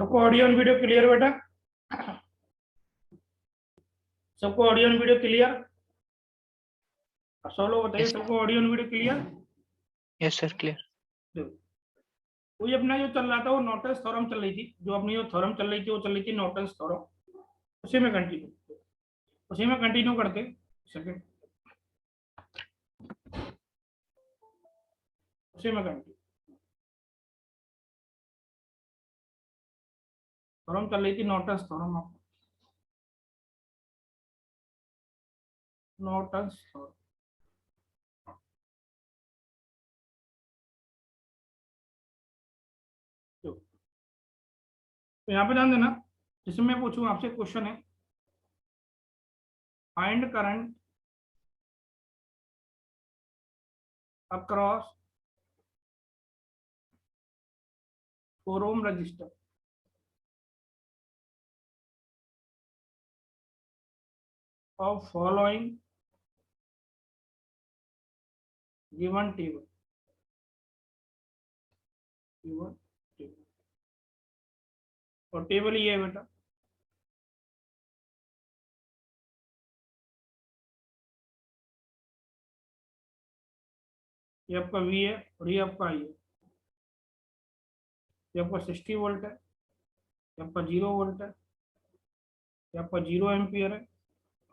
सबको ऑडियो और video clear बेटा? सबको ऑडियो और वीडियो क्लियर? सब लोग बताइए, सबको ऑडियो और video clear? Yes sir, clear. वही अपना जो चल रहा था वो नॉर्टन्स थ्योरम चल रही थी, जो अपनी जो थ्योरम चल रही थी वो चल रही थी नॉर्टन्स थ्योरम। उसी में कंटिन्यू करते सेकंड, उसी में कंटिन्यू थ्योरम चल रही थी नॉर्टन्स थ्योरम। आपको नॉर्टन्स थ्योरम तो यहाँ पे ध्यान देना, जिसमें मैं पूछूं आपसे क्वेश्चन है, find current across 4 ohm register of following given table। और टेबल ये है बेटा, ये आपका V है और ये आपका I है। ये आपका 60 वोल्ट है, ये आपका 0 वोल्ट है, ये आपका 0 एम्पियर है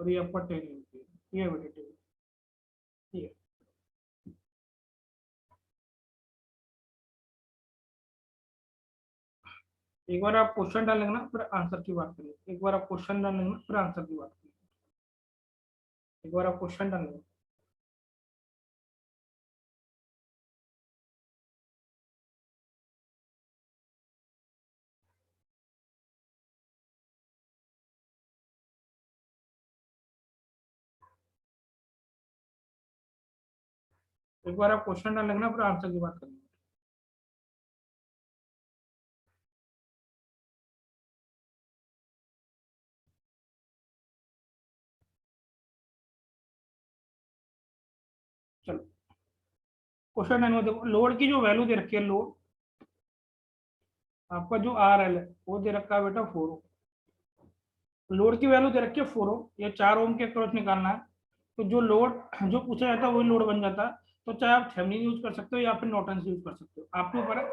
और ये आपका 10 एम्पियर है। ये बेटा टेबल, ये एक बार आप क्वेश्चन डाल लेंगे ना, फिर आंसर की बात करेंगे। एक बार आप क्वेश्चन डाल लेंगे ना, फिर आंसर की बात करेंगे। एक बार आप क्वेश्चन डाल लेंगे, एक बार आप क्वेश्चन डाल लेंगे ना, फिर आंसर की बात करेंगे। चलो क्वेश्चन डाल, देखो लोड की जो वैल्यू दे रखी है, लोड आपका जो RL है वो दे रखा है बेटा 4 ओम। लोड की वैल्यू दे रखी है 4 ओम, ये 4 ओम के अक्रॉस निकालना है। तो जो लोड जो पूछा जाता है वही लोड बन जाता है। तो चाहे आप थेवेनिन यूज कर सकते हो या फिर नॉर्टन्स यूज कर सकते हो, आपके ऊपर है।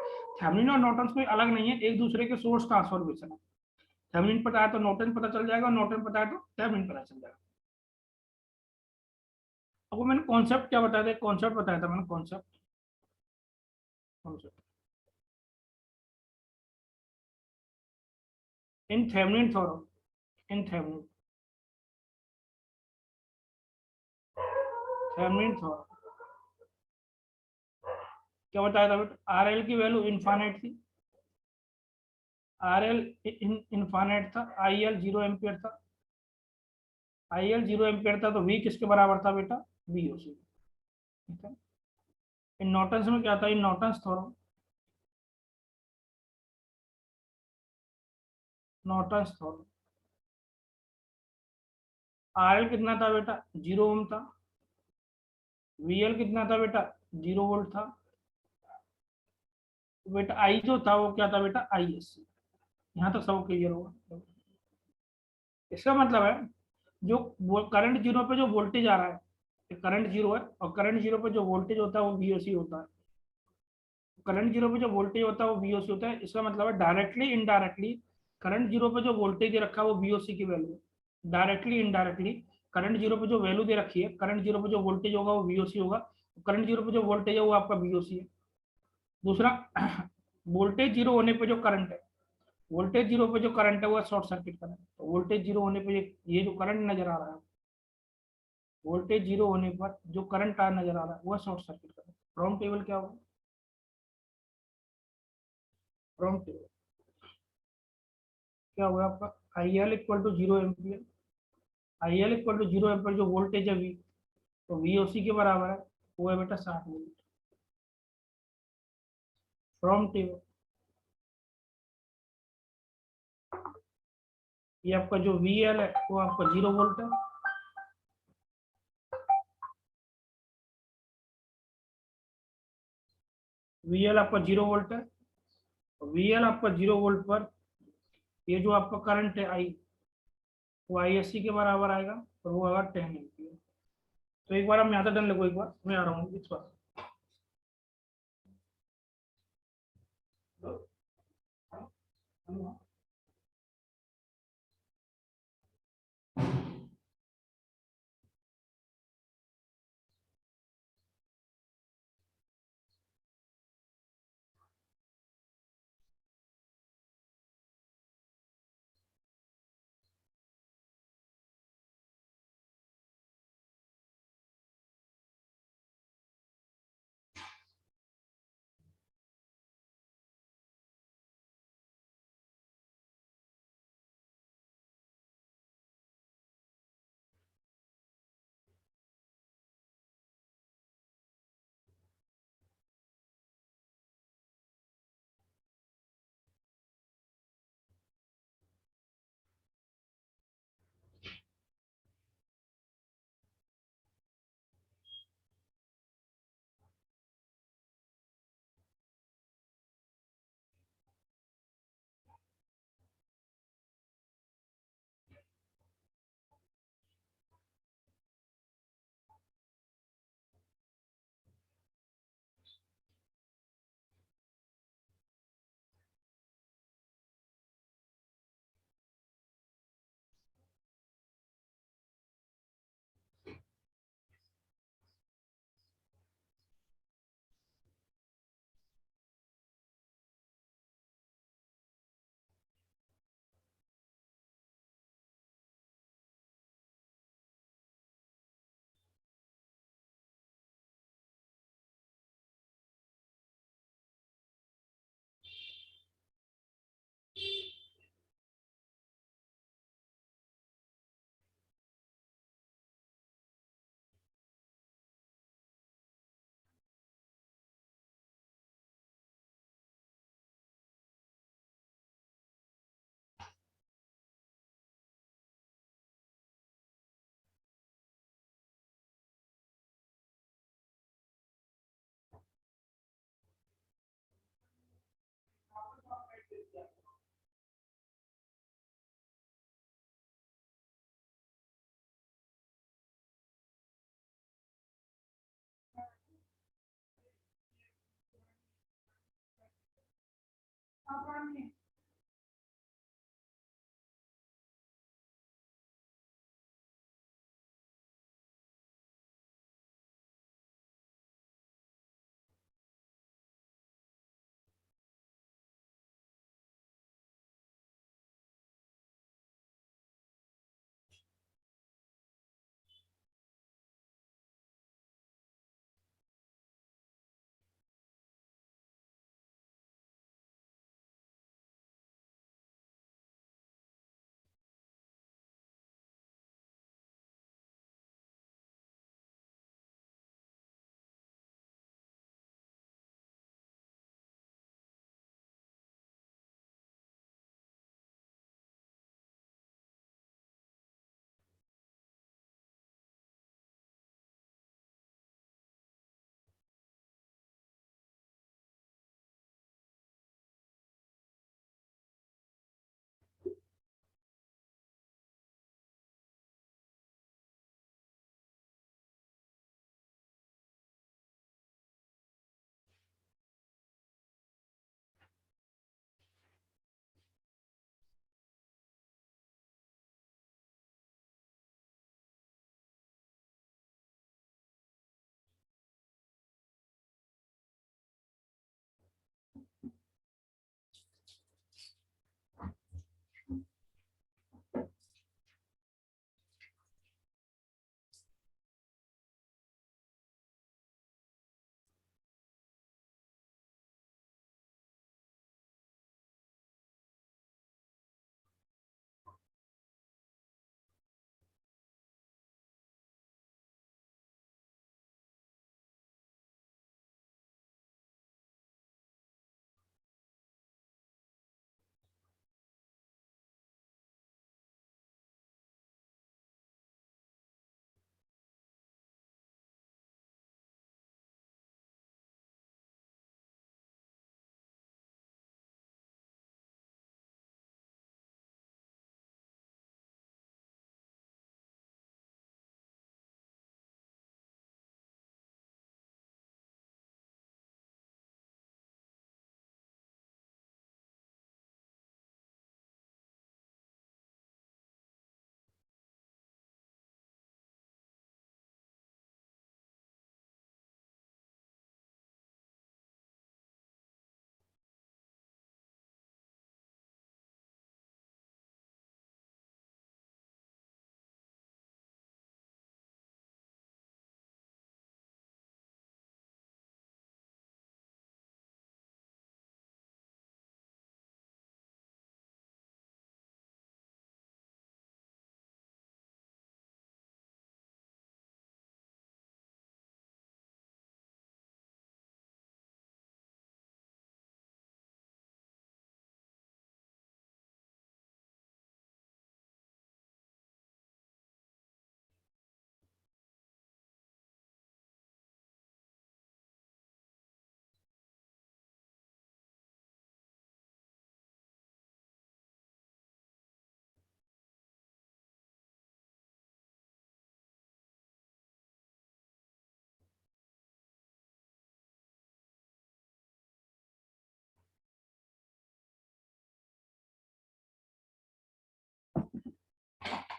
थेवेनिन और नॉर्टन्स कोई अलग नहीं है, एक दूसरे के सोर्स ट्रांसफॉर्मेशन है। थेवेनिन पता है तो नॉर्टन पता चल जाएगा, नॉर्टन पता है तो थेवेनिन पता चल जाएगा। अब वो मैंने कॉन्सेप्ट क्या बताया था, कॉन्सेप्ट बताया था मैंने, concept concept in Thevenin theorem, in Thevenin theorem क्या बताया था बेटा? RL की वैल्यू इनफाइनाइट थी, RL इनफाइनाइट था, IL 0 एम्पियर था, IL 0 एम्पियर था, तो V किसके बराबर था बेटा? VOC। ठीक है, इन नॉर्टन्स में क्या था? In Norton's theorem, Norton's theorem RL कितना था बेटा? 0 ओम था। VL कितना था बेटा? 0 वोल्ट था। तो बेटा I जो था वो क्या था बेटा? ISC। यहाँ तक सब क्लियर होगा। इसका मतलब है जो करंट जीरो पे जो वोल्टेज आ रहा है, करंट जीरो है, और करंट जीरो पे जो वोल्टेज होता है वो VOC होता है। करंट जीरो पे जो वोल्टेज होता है वो VOC होता है। इसका मतलब है डायरेक्टली इनडायरेक्टली करंट जीरो पे जो वोल्टेज दे रखा है वो VOC की वैल्यू है। डायरेक्टली इनडायरेक्टली करंट जीरो पे जो वैल्यू दे रखी है, करंट जीरो पे जो वोल्टेज होगा वो VOC होगा। करंट जीरो पे जो वोल्टेज है वो आपका VOC है। दूसरा, वोल्टेज जीरो होने पे जो करंट है, वोल्टेज जीरो पे जो करंट है वो शॉर्ट सर्किट करंट। तो वोल्टेज जीरो होने पे ये जो करंट नजर आ रहा है, वोल्टेज जीरो होने पर जो करंट नजर आ रहा है वो short circuit current. From table क्या होगा? फ्रॉम टेबल क्या होगा आपका? IL equal to 0 ampere, IL equal to 0 ampere, जो वोल्टेज है V, तो VOC के बराबर है, वो है बेटा 60 वोल्ट। फ्रॉम टेबल ये आपका जो VL है वो आपका 0 वोल्ट है। VL आपका 0 वोल्ट है, VL आपका 0 वोल्ट पर ये जो आपका करंट है आई, वो ISC के बराबर आएगा, और वो आएगा 10 एम्पियर। तो एक बार आप यहाँ तक डन लगो, एक बार मैं आ रहा हूँ इस बार।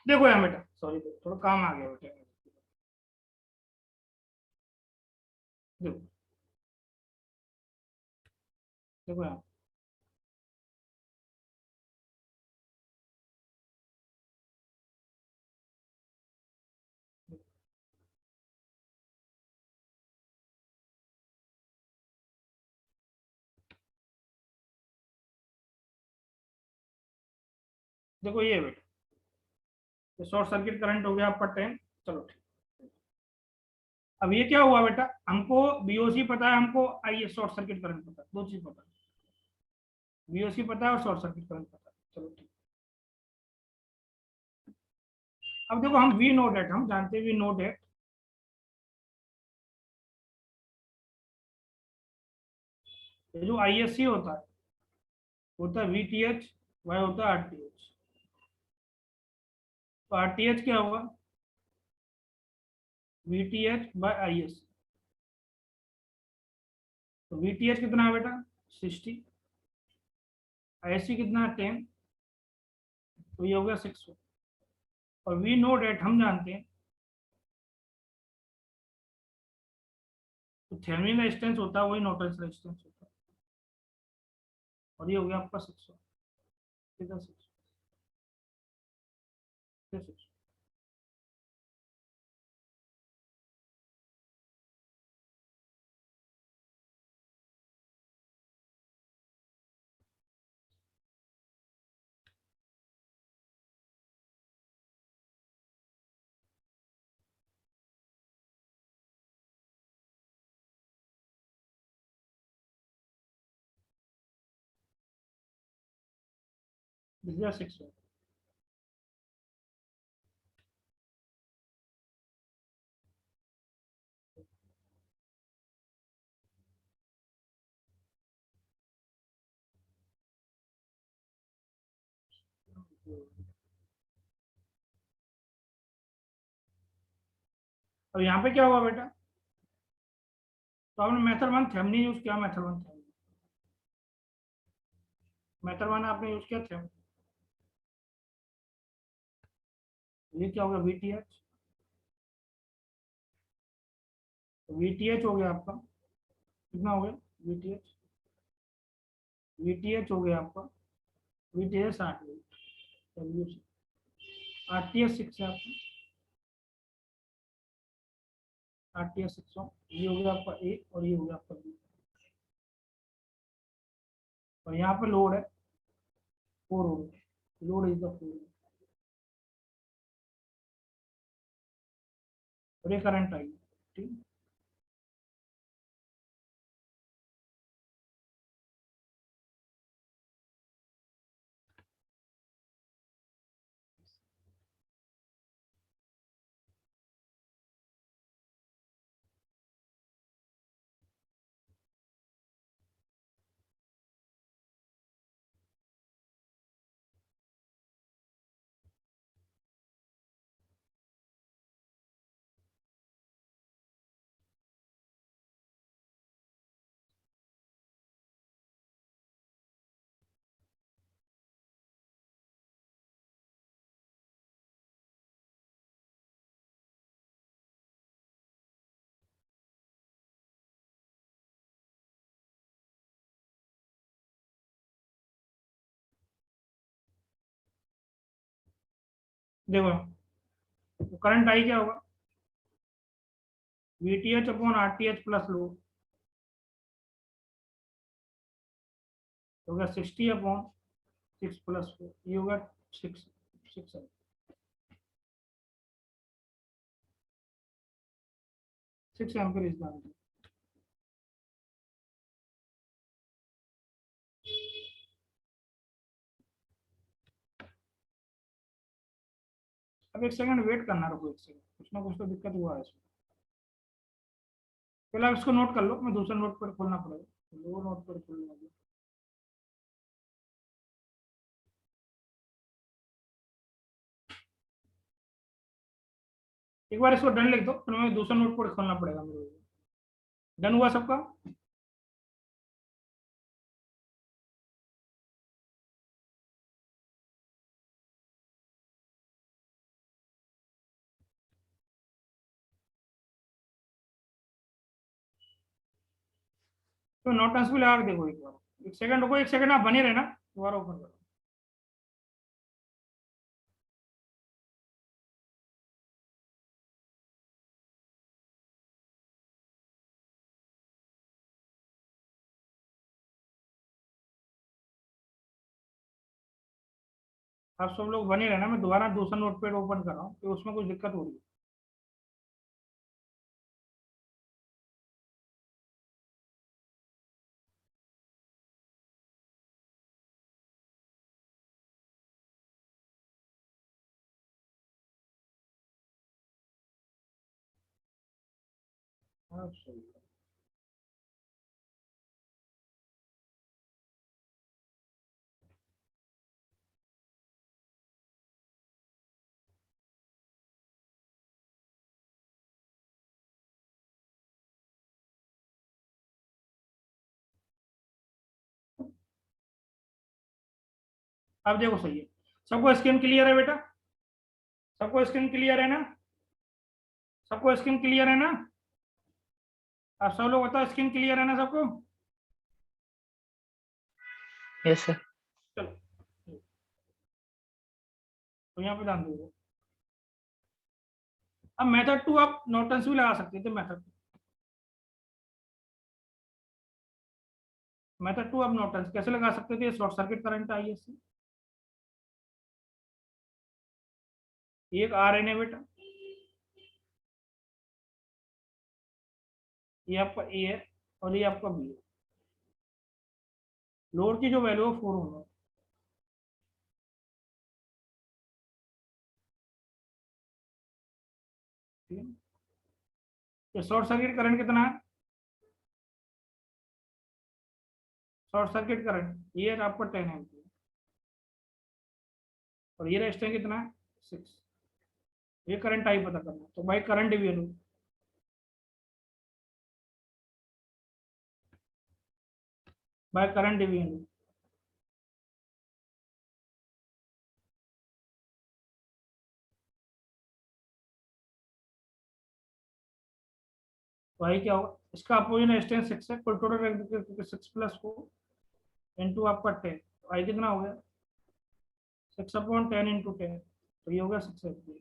देखो यहाँ बेटा, सॉरी थोड़ा काम आ गया बेटा। देखो देखो यहाँ, देखो ये बेटा, ये शॉर्ट सर्किट करंट हो गया आपका 10। चलो ठीक। अब ये क्या हुआ बेटा, हमको बीओसी पता है, हमको आई शॉर्ट सर्किट करंट पता है, दो चीज पता है, बीओसी पता है और शॉर्ट सर्किट करंट पता है। चलो ठीक। अब देखो हम वी नोट एट, हम जानते हैं वी नोट एट, ये जो आईएससी होता है वीटीएच, वाई होता है आरटीएच। तो आरटीएच क्या होगा, वीटीएच बाय आईएससी। तो वीटीएच कितना है बेटा 60, आईएससी कितना है 10, तो ये हो गया 600। और वी नोट एट हम जानते हैं, तो थेवेनिन रेजिस्टेंस होता है वही नॉर्टन रेजिस्टेंस होता है, और ये हो गया आपका 600, कितना 600, दिस इज 600। अब यहाँ पे क्या हुआ बेटा, तो आपने मेथड वन थेवेनिन यूज किया, मेथड वन आपने यूज किया थेवेनिन, ये क्या हो गया वीटीएच, वीटीएच हो गया आपका, कितना हो गया वीटीएच, वीटीएच हो गया आपका, वीटीएच 60 वोल्ट, आरटीएस 6 है आपका, आरटीएस 600, ये हो गया आपका ए और ये हो गया आपका बी। और यहाँ पे लोड है 4 ओम, लोड इज द 4 ओम, और ये करंट आई, ठीक। देखो तो करंट आई क्या होगा, VTH upon RTH plus load, तो होगा 60 अपॉन 6 प्लस 4, ये होगा 6 एम्पीयर इज द आंसर। अब एक सेकंड वेट करना, रुको एक सेकंड, कुछ ना कुछ तो दिक्कत हुआ है इसमें। पहले आप इसको नोट कर लो, मैं दूसरा नोट पर खोलना पड़ेगा, दो नोट पर खोलना होगा। एक बार इसको डन लिख दो, फिर मैं दूसरा नोट पर खोलना पड़ेगा मेरे को। डन हुआ सबका। तो नोटेंस भी लगा के देखो एक बार, 1 सेकंड रुको, 1 सेकंड आप बने रहना, दोबारा ओपन करो। आप सब लोग बने रहना, मैं दोबारा दूसरा नोटपैड ओपन कर रहा हूँ, तो उसमें कुछ दिक्कत हो रही है। हाँ, सही है। अब देखो सही है, सबको स्क्रीन क्लियर है बेटा, सबको स्क्रीन क्लियर है ना, सबको स्क्रीन क्लियर है ना, आप सब लोग बताओ स्क्रीन क्लियर है ना सबको। Yes, sir. चलो, तो यहाँ पे ध्यान दो। अब मेथड 2 आप नोटेंस भी लगा सकते थे, मेथड 2 आप नोटेंस कैसे लगा सकते थे, शॉर्ट सर्किट करंट आई है, एक आर एन है बेटा, ये आपका ए है और ये आपका बी है, लोड की जो वैल्यू है 4 होगा, ठीक है। ये शॉर्ट सर्किट करंट कितना है, शॉर्ट सर्किट करंट ये है आपका 10 एम्पीयर, और ये रेजिस्टेंस कितना है 6, ये करंट आई पता करना है। तो भाई current value, by current division, तो आई क्या होगा, इसका अपोजिट रेजिस्टेंस 6 है, कुल टोटल 6 प्लस 4 इंटू आपका 10, तो आई कितना हो गया 6/10 इंटू 10, तो ये हो गया 6 एम्पीयर।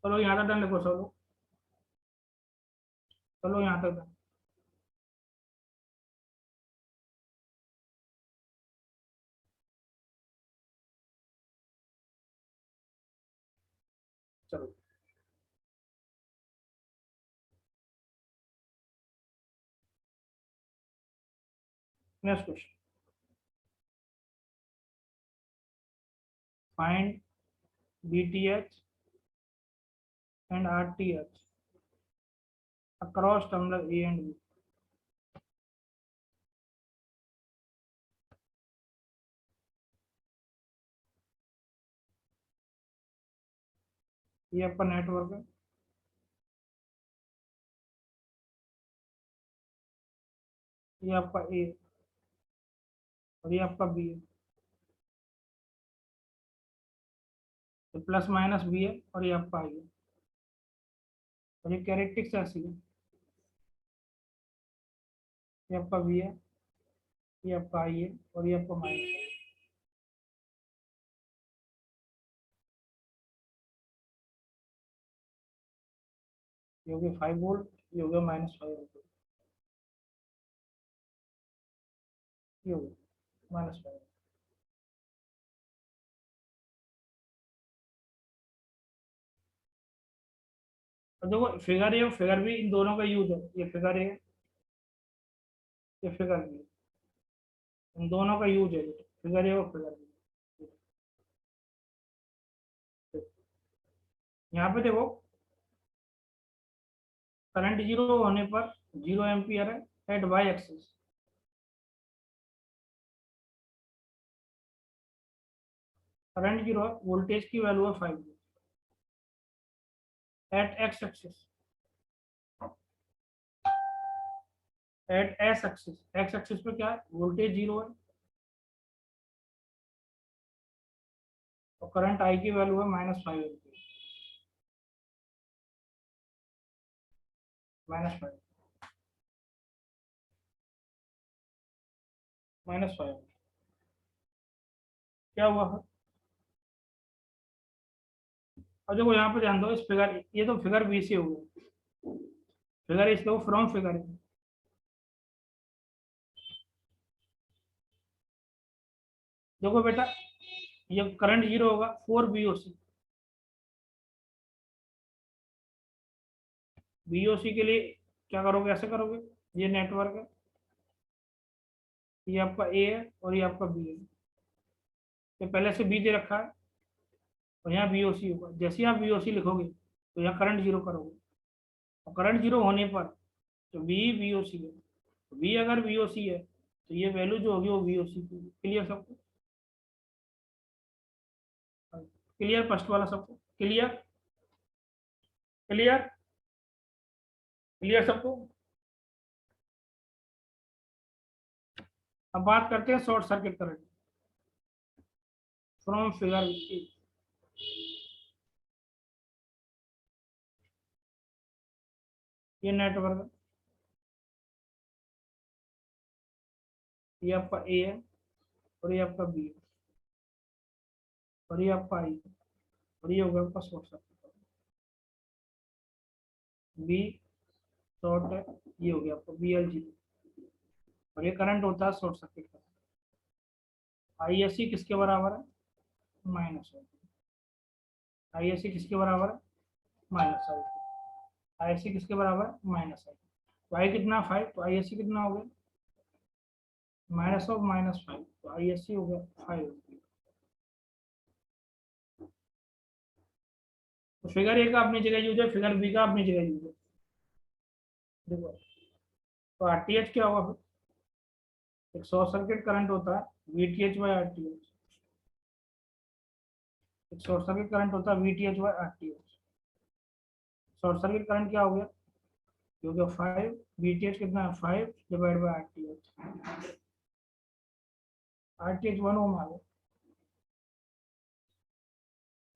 चलो यहाँ तक डन लिखो, चलो चलो यहाँ तक डन। चलो next question, find BTH and RTH across terminal A and B। ये आपका नेटवर्क है, ये आपका A और ये आपका B है, तो प्लस माइनस B है और ये आपका I है, और ये कैरेक्टरिस्टिक्स ऐसी है, ये आपका V है, ये आपका I है और ये आपका माइनस है। ये हो गया 5 वोल्ट, ये हो गया -5 वोल्ट, ये हो गया -5। और देखो फिगर ये फिगर भी इन दोनों का यूज है, ये फिगर है, ये फिगर भी है, इन दोनों का यूज है, फिगर है और फिगर भी है। यहाँ पे देखो करंट जीरो होने पर 0 एम्पियर है at Y axis, current zero है, वोल्टेज की वैल्यू है 5 at X axis, at S axis, X axis पे क्या है, वोल्टेज जीरो है और करंट आई की वैल्यू है -5 एम्पियर, -5 -5 क्या हुआ है। और देखो यहाँ पे ध्यान दो, इस फिगर, ये तो फिगर बी से हो गया, फिगर इस देखो फ्रॉम फिगर है। देखो बेटा, ये करंट जीरो होगा 4 बीओसी, बीओसी के लिए क्या करोगे, ऐसे करोगे, ये नेटवर्क है, ये आपका ए है और ये आपका बी है, तो पहले से बी दे रखा है और यहाँ बीओसी होगा, जैसे ही आप बीओसी लिखोगे तो यहाँ करंट जीरो करोगे, और करंट जीरो होने पर तो बी बीओसी है, तो बी अगर बीओसी है तो ये वैल्यू जो होगी वो बीओसी की, क्लियर सबको, क्लियर फर्स्ट वाला सबको, क्लियर, क्लियर, क्लियर सबको। अब बात करते हैं short circuit current from figure, ये नेटवर्क, ये आपका ए है और ये आपका बी है और ये आपका आई है और ये होगा आपका शॉर्ट सर्किट, बी शॉर्ट है, ये हो गया आपका बी एल जी, और ये करंट होता है शॉर्ट सर्किट का। आई एस सी किसके बराबर है, माइनस आई, आई एस सी किसके बराबर है, माइनस आई, आई एस सी किसके बराबर है, माइनस आई, तो आई कितना 5, तो आई एस सी कितना हो गया, -5, तो आई एस सी हो गया 5। तो फिगर ए का अपनी जगह यूज है, फिगर बी का अपनी जगह यूज है, देखो, तो आरटीएच क्या होगा, एक शॉर्ट सर्किट करंट होता है वीटीएच बाई आरटीएच, एक शॉर्ट सर्किट करंट होता है VTH by RTH, short circuit current क्या हो गया, क्योंकि 5, वीटीएच कितना है 5 डिवाइड बाई आरटीएच, आरटीएच 1 ओम आ गया,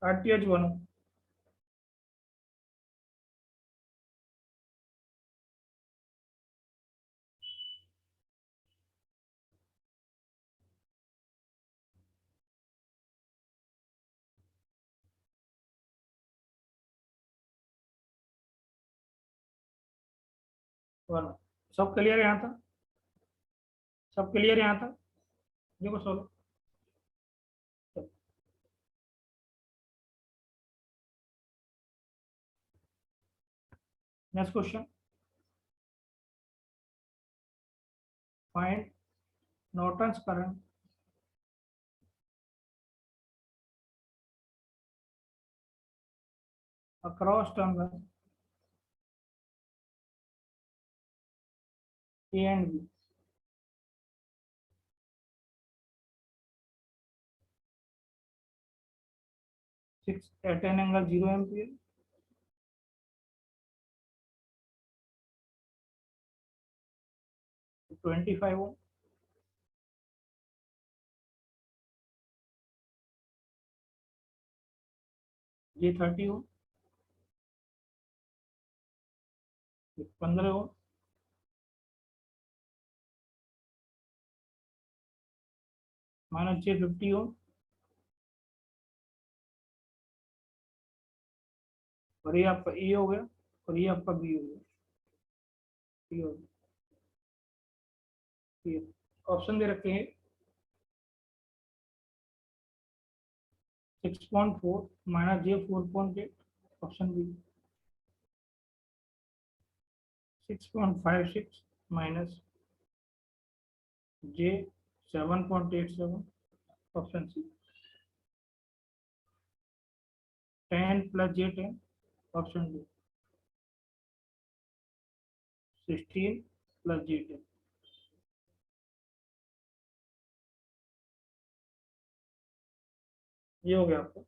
आरटीएच 1 ओम, सब क्लियर यहाँ तक, सब क्लियर यहाँ तक, देखो सोलो, next question, find Norton's current across terminal A and B, 6 at an angle 0 ampere, 25 ohm, ये 30 ohm, 15 ohm, माइनस जे 50 ohm, और ये आपका ए हो गया और ये आपका बी हो गया, ये हो गया, ये ऑप्शन दे रखे हैं 6.4 माइनस जे 4.8, ऑप्शन बी 6.56 माइनस जे 7.87, ऑप्शन सी 10 प्लस जे 10, ऑप्शन डी 16 प्लस जे 10, ये हो गया आपको।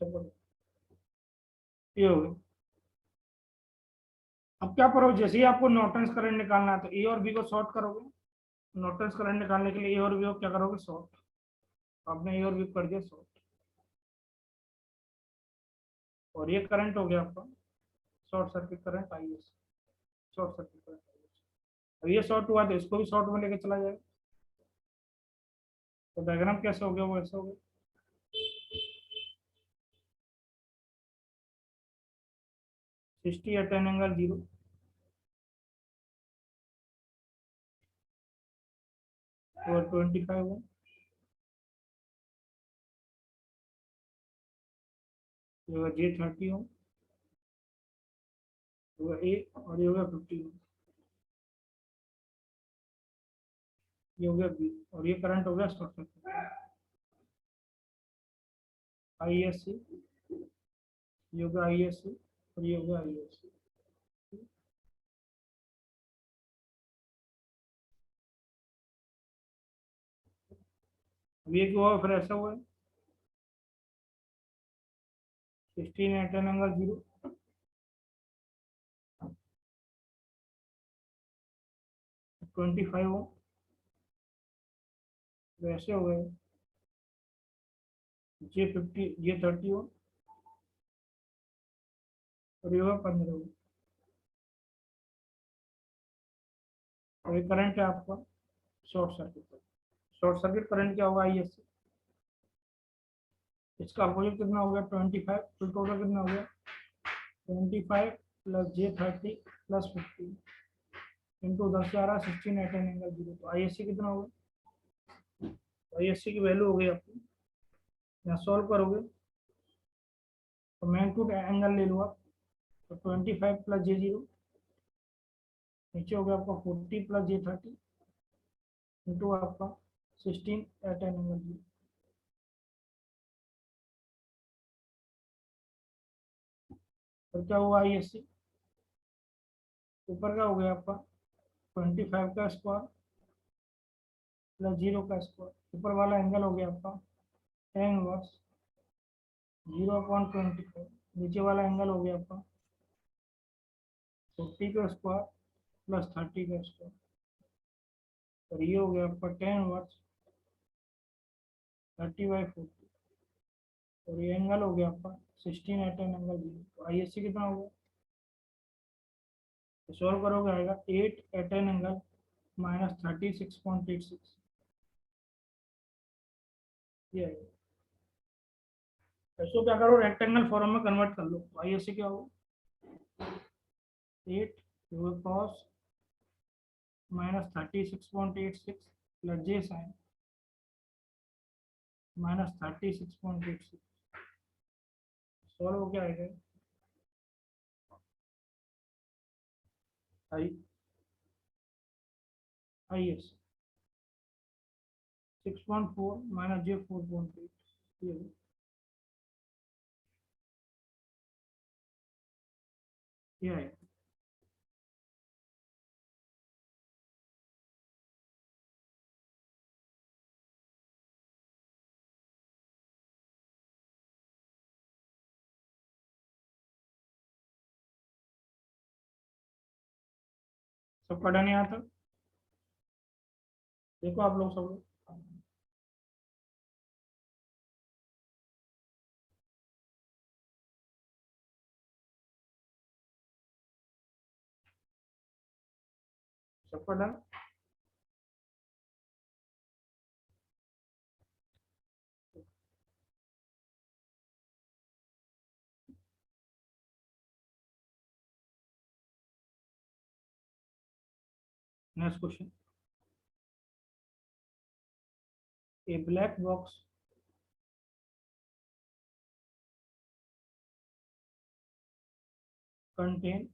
चलो, ये हो गया। अब क्या करोगे, जैसे ही आपको नॉर्टन्स करंट निकालना है तो ए और बी को शॉर्ट करोगे। नॉर्टन्स करंट निकालने के लिए ए और बी को क्या करोगे, शॉर्ट। आपने ए और बी कर दिया शॉर्ट, और ये करंट हो गया आपका short circuit current I S. Short circuit current I S. अब ये शॉर्ट हुआ तो इसको भी शॉर्ट में लेके चला जाएगा। तो डायग्राम कैसे हो गया, वो ऐसे हो गया। 60 या 10 एंगल 0, और 25 है, ये होगा J30 हो, ये होगा ए, और ये होगा 50 हो, ये हो गया बी, और ये करंट हो गया short circuit I S C. ये होगा आई एस सी, और ये होगा आई एस सी। अब ये क्यों हुआ, फिर ऐसा हुआ है। 16 या 10 एंगल 0, 25 हो, वैसे हो गए। J30 हो, और ये होगा 15 हो, और ये करंट है आपका short circuit. Short circuit current क्या होगा, आई एस सी। इसका अपोजिट कितना हो गया, 25। तो टोटल कितना हो गया, 25 प्लस J30 प्लस 50 इंटू 10 से आ रहा 16 एट एंगल 0। तो आई एस सी कितना होगा, आई एस सी की वैल्यू हो गई आपकी, यहाँ सॉल्व करोगे तो मैग्नीट्यूड एंगल ले लो आप। तो 25 प्लस J0, नीचे हो गया आपका 40 प्लस J30 इंटू आपका 16 एट एंगल 0। और क्या हुआ, आई एस सी ऊपर का हो गया आपका 25 का स्क्वायर प्लस 0 का स्क्वायर। ऊपर वाला एंगल हो गया आपका tan इनवर्स 0/25। नीचे वाला एंगल हो गया आपका 40 का स्क्वायर प्लस 30 का स्क्वायर, और ये हो गया आपका tan इनवर्स 30/40, और ये एंगल हो गया आपका 16 एट एन एंगल 0। तो आई एस सी कितना होगा, तो सॉल्व करोगे आएगा 8 एट एन एंगल माइनस 36.86, ये आएगा। इसको क्या करो, रेक्टेंगल फॉर्म में कन्वर्ट कर लो। तो आई एस सी क्या होगा, 8 cos minus 36.86 plus J sine minus 36.86। Solve हो क्या आएगा, I I S 6.4 minus J 4.8, ये आएगा। सब पढ़ा नहीं आता, देखो आप लोग सब लोग सब पढ़ा। Next question, A black box contain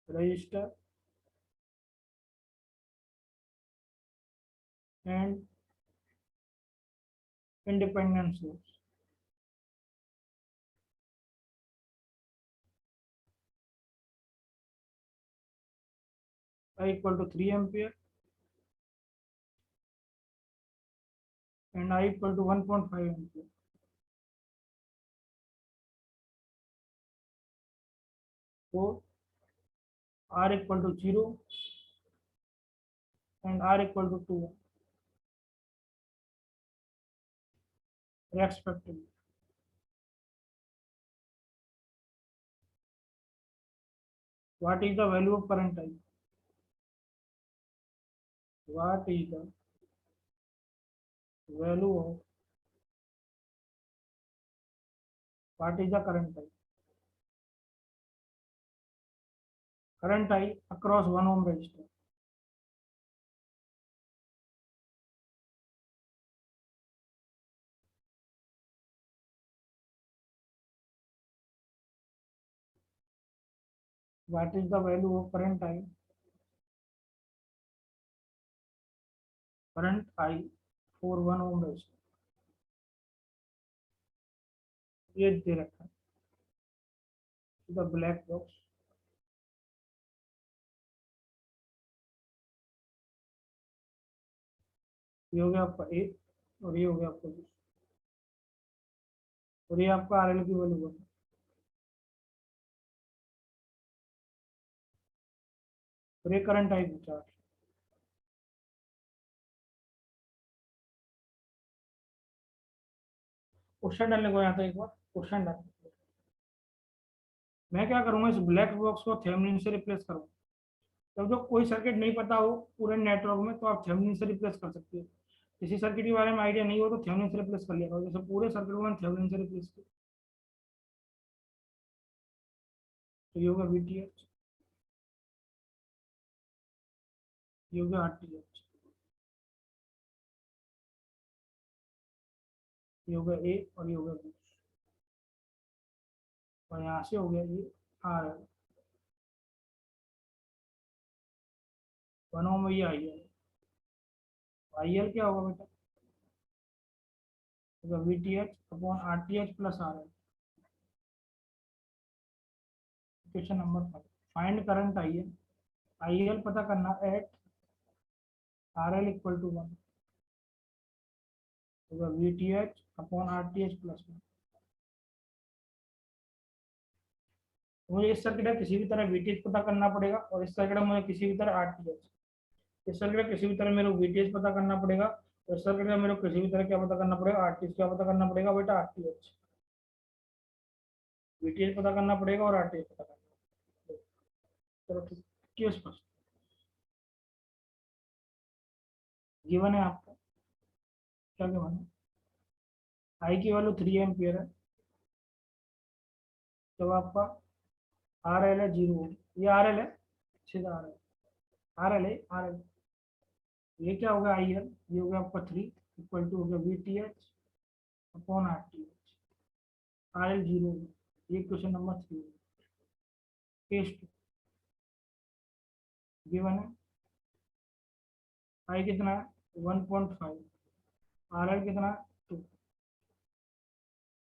register and independent source. I equal to 3 ampere and I equal to 1.5 ampere. So R equal to 0 and R equal to 2 respectively. What is the value of current I? What is the value of what is the current I? Current I across 1 ohm resistor. What is the value of current I? Current I for 1 ohm resistor. ये दे रखा है the black box. ये हो गया आपका ए और ये हो गया आपका बी और ये आपका आर एल की वैल्यू है. और ये करंट आई पूछा. क्वेश्चन डालने को यहाँ था एक बार क्वेश्चन डालने. मैं क्या करूंगा इस ब्लैक बॉक्स को थेवेनिन से रिप्लेस करूंगा. जब जो कोई सर्किट नहीं पता हो पूरे नेटवर्क में तो आप थेवेनिन से रिप्लेस कर सकते हो. किसी सर्किट के बारे में आइडिया नहीं हो तो थेवेनिन से रिप्लेस कर लिया करो. जैसे पूरे सर्किट को मैंने थेवेनिन से रिप्लेस किया तो ये होगा वीटीएच, ये होगा आरटीएच, ये होगा ए और ये होगा बी और यहाँ से हो गया ये आर एल. 1 ओम ये आई एल. आई एल क्या होगा बेटा? VTH upon RTH plus R L. Question number 5. Find current I L. I L पता करना at R L equal to 1 होगा वीटीएच अपॉन आरटीएच प्लस 1. मुझे इस सर्किट में किसी भी तरह वीटीएच पता करना पड़ेगा और इस सर्किट में मुझे किसी भी तरह आरटीएच. इस सर्किट में किसी भी तरह मेरे को वीटीएच पता करना पड़ेगा और इस सर्किट में मेरे को किसी भी तरह क्या पता करना पड़ेगा? आरटीएच. क्या पता करना पड़ेगा बेटा? आरटीएच. वीटीएच पता करना पड़ेगा और आरटीएच पता करना पड़ेगा. चलो ठीक. क्यों स्पष्ट गिवन है आपका? क्या गिवन है? आई की वैल्यू 3 एम्पियर है. जब आपका आर एल है 0, ये आर एल है सीधा आर एल. आर एल है आर एल. ये क्या होगा? I L. ये हो गया आपका 3 इक्वल टू हो गया we T H upon R T H. R L 0. ये क्वेश्चन नंबर 3 केस 2 गिवन है. आई कितना है? 1.5. आर एल कितना है? 2.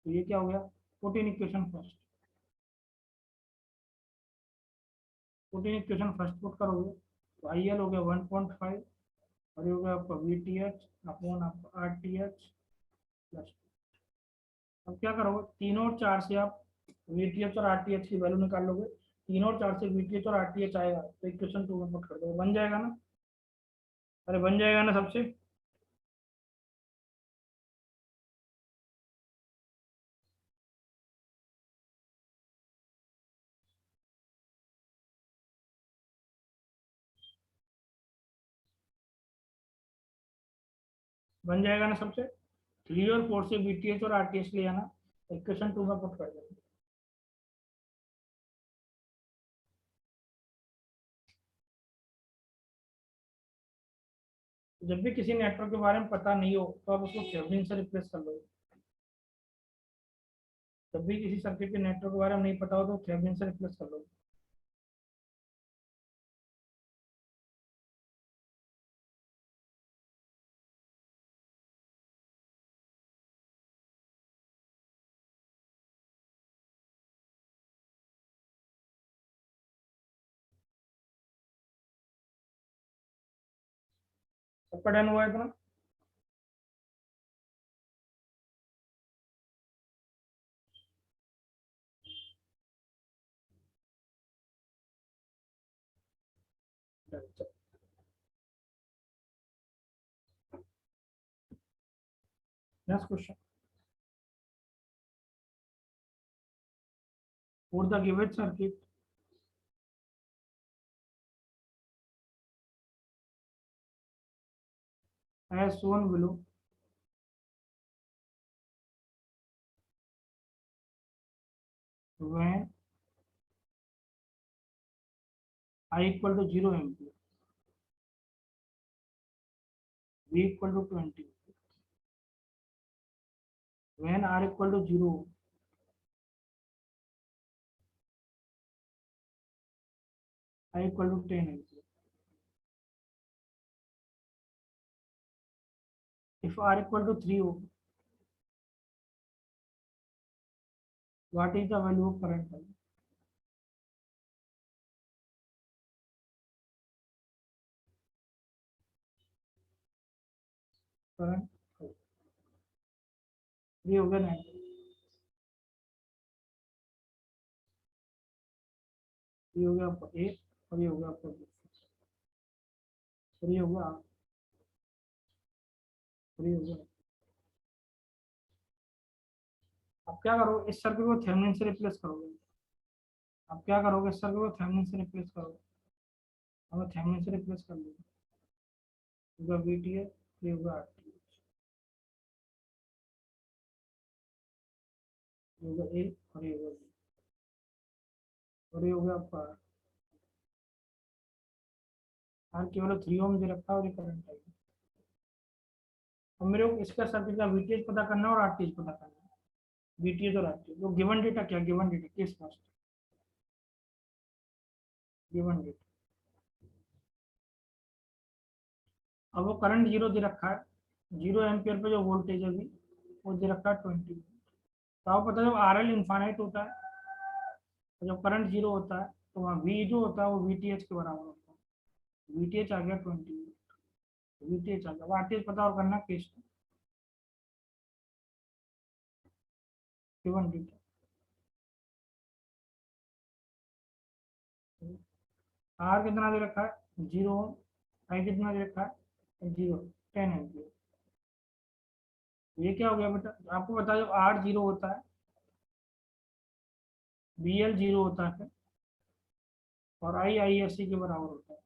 तो ये क्या हो गया? 14 equation first. 14 equation first put करोगे तो आई एल हो गया 1.5 और ये हो गया आपका वी टी एच अपॉन आपका आर टी एच प्लस. अब क्या करोगे? 3 और 4 से आप वी टी एच और आर टी एच की वैल्यू निकाल लोगे. 3 और 4 से वी टी एच और आर टी एच आएगा तो इक्वेशन 2 में पुट कर दो. बन जाएगा ना? अरे बन जाएगा ना सबसे? बन जाएगा ना सबसे? 3 और 4 से वी टी एच और आर टी एच ले आना, इक्वेशन 2 में पुट कर देना. जब भी किसी नेटवर्क के बारे में पता नहीं हो तो आप उसको थेवेनिन से रिप्लेस कर लो. जब भी किसी सर्किट के नेटवर्क के बारे में नहीं पता हो तो थेवेनिन से रिप्लेस कर लो। सबका डन हुआ है इतना? Next question, for the given circuit as shown below, when I equal to 0 ampere, V equal to 20, when R equal to 0, I equal to 10 ampere. If R equal to 3 ohm, what is the value of current? Current 3 हो गया 9, ये हो गया आपका 8 और ये हो गया आपका 2 और ये हो गया 8 और ये हो गया। अब क्या करो, इस सर्किट को थेवेनिन से रिप्लेस करोगे। अब क्या करोगे, इस सर्किट को थेवेनिन से रिप्लेस करोगे। अब थेवेनिन से रिप्लेस कर लो, होगा VTH, ये होगा RTH, ये होगा A और ये होगा B और ये होगा आपका R केवल 3 ओम दे रखा है और ये करंट है। अब मेरे को इसका सर्किट का VTH पता करना है और RTH पता करना है। VTH और RTH तो गिवन डेटा क्या, given data case first, given data. अब वो करंट 0 दे रखा है, 0 एम्पियर पे जो वोल्टेज है भी वो दे रखा है 20। तो आपको पता है जब RL इनफाइनाइट होता है तो जब करंट 0 होता है तो वहाँ V जो होता है वो VTH के बराबर होता है। VTH आ गया 20, VTH आ गया। RTH पता और करना केस गिवन डेटा। R कितना दे रखा है 0, I कितना दे रखा है 0, 10 एम्पियर। ये क्या हो गया बेटा, आपको बता जब R 0 होता है, BL 0 होता है और I ISC के बराबर होता है,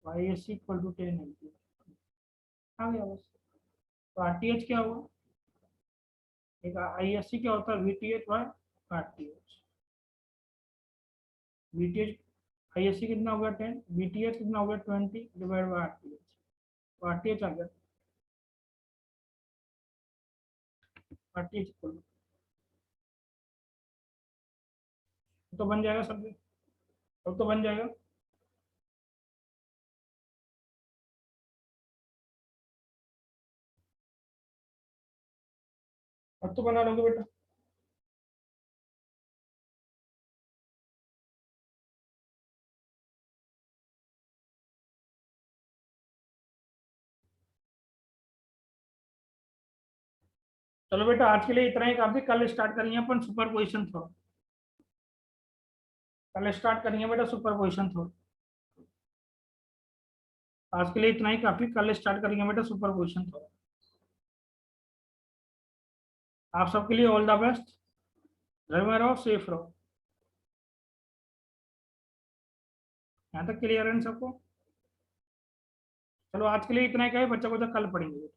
तो ISC इक्वल टू 10 एम्पियर आ गया बस। तो RTH क्या हुआ, एक ISC क्या होता है VTH by RTH। VTH ISC कितना हो गया 10, VTH कितना हो गया 20 डिवाइड बाय RTH, तो RTH आ गया, RTH इक्वल तो बन जाएगा सब, तो बन जाएगा। अब तो बना लोगे बेटा। चलो बेटा आज के लिए इतना ही काफी, कल स्टार्ट करेंगे अपन सुपर पोजिशन थ्योरम। कल स्टार्ट करेंगे बेटा सुपर पोजिशन थ्योरम। आज के लिए इतना ही काफी, कल स्टार्ट करेंगे बेटा सुपर पोजिशन थ्योरम। आप सबके लिए ऑल द बेस्ट, घर में रहो, सेफ रहो। यहाँ तक क्लियर है सबको? चलो आज के लिए इतना ही, कहे बच्चों को तो कल पढ़ेंगे।